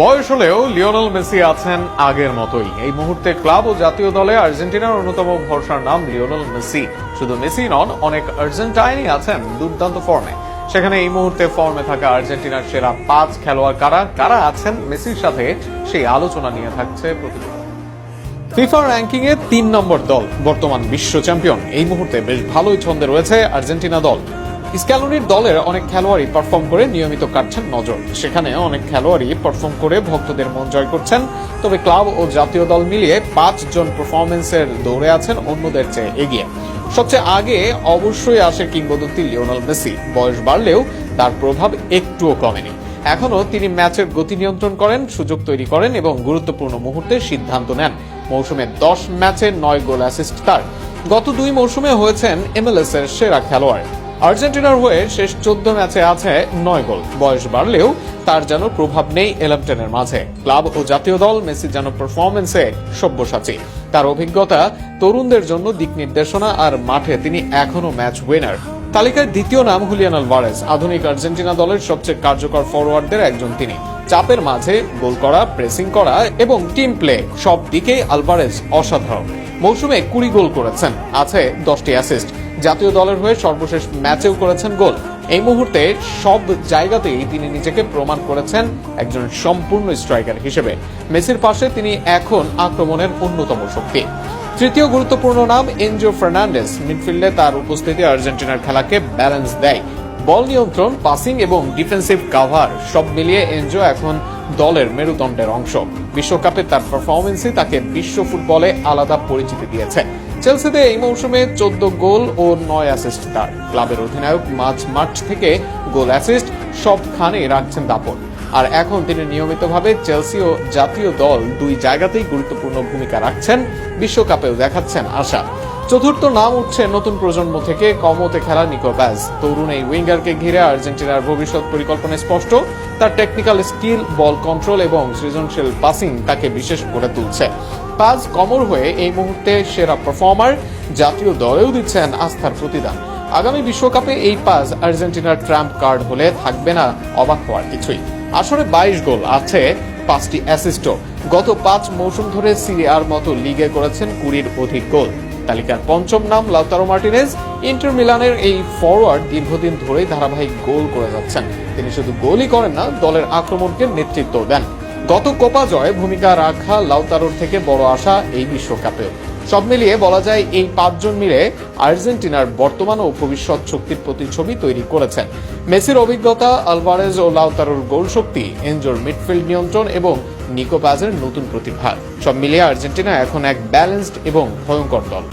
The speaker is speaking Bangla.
বয়স হলেও লিওনেল মেসি আছেন আগের মতোই। এই মুহূর্তে ক্লাব ও জাতীয় দলে আর্জেন্টিনার অন্যতম ভরসার নাম লিওনেল মেসি। শুধু মেসি নন, অনেক আর্জেন্টাইনই আছেন দুর্দান্ত ফর্মে। সেখানে এই মুহূর্তে ফর্মে থাকা আর্জেন্টিনার সেরা 5 খেলোয়াড় কারা আছেন মেসির সাথে, সেই আলোচনা নিয়ে থাকছে প্রতিবেদন। ফিফা র্যাঙ্কিং এ 3 নম্বর দল, বর্তমান বিশ্ব চ্যাম্পিয়ন। এই মুহূর্তে বেশ ভালোই ছন্দে রয়েছে আর্জেন্টিনা দল। স্ক্যালোনির দলের অনেক খেলোয়াড়ই পারফর্ম করে নিয়মিত কাটছেন নজর। সেখানে অনেক খেলোয়াড়ই পারফর্ম করে ভক্তদের মন জয় করছেন। তবে ক্লাব ও জাতীয় দল মিলিয়ে 5 জন পারফরমেন্সের দৌড়ে আছেন অন্যদের চেয়ে এগিয়ে। সবচেয়ে আগে অবশ্যই আসে কিংবদন্তি লিওনেল মেসি। বয়স বাড়লেও তার প্রভাব একটুও কমেনি। এখনো তিনি ম্যাচের গতি নিয়ন্ত্রণ করেন, সুযোগ তৈরি করেন এবং গুরুত্বপূর্ণ মুহূর্তে সিদ্ধান্ত নেন। মৌসুমে 10 ম্যাচে 9 গোল অ্যাসিস্ট তার। গত 2 মৌসুমে হয়েছেন MLS এর সেরা খেলোয়াড়। আর্জেন্টিনার হয়ে শেষ 14 ম্যাচে আছে 9 গোল। বয়স বাড়লেও তার যেন প্রভাব নেই এলেভটেনের মাঝে। ক্লাব ও জাতীয় দল মেসি যেন পারফরমেন্সে সব্যসাচী। তার অভিজ্ঞতা তরুণদের জন্য দিক নির্দেশনা, আর মাঠে তিনি এখনো ম্যাচ উইনার। তালিকায় দ্বিতীয় নাম হুলিয়ান আলভারেজ। আধুনিক আর্জেন্টিনা দলের সবচেয়ে কার্যকর ফরওয়ার্ডদের একজন তিনি। চাপের মাঝে গোল করা, প্রেসিং করা এবং টিম প্লে সব দিকেই আলভারেজ অসাধারণ। মৌসুমে 20 গোল করেছেন, আছে 10টি অ্যাসিস্ট। জাতীয় দলের হয়ে সর্বশেষ ম্যাচেও করেছেন গোল। এই মুহূর্তে সব জায়গাতেই তিনি নিজেকে প্রমাণ করেছেন একজন সম্পূর্ণ স্ট্রাইকার হিসেবে। মেসির পাশে তিনি এখন আক্রমণের অন্যতম শক্তি। তৃতীয় গুরুত্বপূর্ণ নাম এনজো ফার্নান্ডেজ। মিডফিল্ডে তার উপস্থিতি আর্জেন্টিনার খেলাকে ব্যালেন্স দেয়। বল নিয়ন্ত্রণ, পাসিং এবং ডিফেন্সিভ কাভার সব মিলিয়ে এনজো এখন দলের মেরুদণ্ডের অংশ। বিশ্বকাপে তার পারফরমেন্সই তাকে বিশ্ব ফুটবলে আলাদা পরিচিতি দিয়েছে। চেলসিতে এই মৌসুমে 14 গোল ও 9 অ্যাসিস্ট তার। ক্লাবের অধিনায়ক মাঠ থেকে গোল অ্যাসিস্ট সবখানেই রাখছেন দাপট। আর এখন তিনি নিয়মিতভাবে চেলসি ও জাতীয় দল 2 জায়গাতেই গুরুত্বপূর্ণ ভূমিকা রাখছেন। বিশ্বকাপেও দেখাচ্ছেন আশা। চতুর্থ নাম উঠছে নতুন প্রজন্ম থেকে কমোতে খেলা নিকো প্যাজ। তরুণ এই উইঙ্গারকে ঘিরে আর্জেন্টিনার ভবিষ্যৎ পরিকল্পনা স্পষ্ট। তার টেকনিক্যাল স্কিল, বল কন্ট্রোল এবং সৃজনশীল পাসিং তাকে বিশেষ করে তুলছে। পাজ কমর হয়ে এই মুহূর্তে সেরা পারফর্মার। জাতীয় দলেও দিচ্ছেন আস্থার প্রতিদান। আগামী বিশ্বকাপে এই পাজ আর্জেন্টিনার ট্রাম্প কার্ড হলে থাকবে না অবাক হওয়ার কিছুই। আসলে 22 গোল, আছে 5টি অ্যাসিস্টও। গত 5 মৌসুম ধরে সিরি আর মতো লিগে করেছেন 20-র অধিক গোল। তালিকার 5ম নাম লাউতারো মার্টিনেজ। ইন্টার মিলানের এই ফরওয়ার্ড দীর্ঘদিন ধরেই ধারাবাহিক গোল করে যাচ্ছেন। তিনি শুধু গোলই করেন না, দলের আক্রমণকে নেতৃত্ব দেন। গত কোপা জয়ে ভূমিকা রাখা লাউতারোর থেকে বড় আশা এই বিশ্বকাপেও। সব মিলিয়ে বলা যায় এই 5 জন মিলে আর্জেন্টিনার বর্তমান ও ভবিষ্যৎ শক্তির প্রতিচ্ছবি তৈরি করেছেন। মেসির অভিজ্ঞতা, আলভারেজ ও লাউতারোর গোল শক্তি, এনজোর মিডফিল্ড নিয়ন্ত্রণ এবং নিকো প্যাজের নতুন প্রতিভা, সব মিলিয়ে আর্জেন্টিনা এখন এক ব্যালেন্সড এবং ভয়ঙ্কর দল।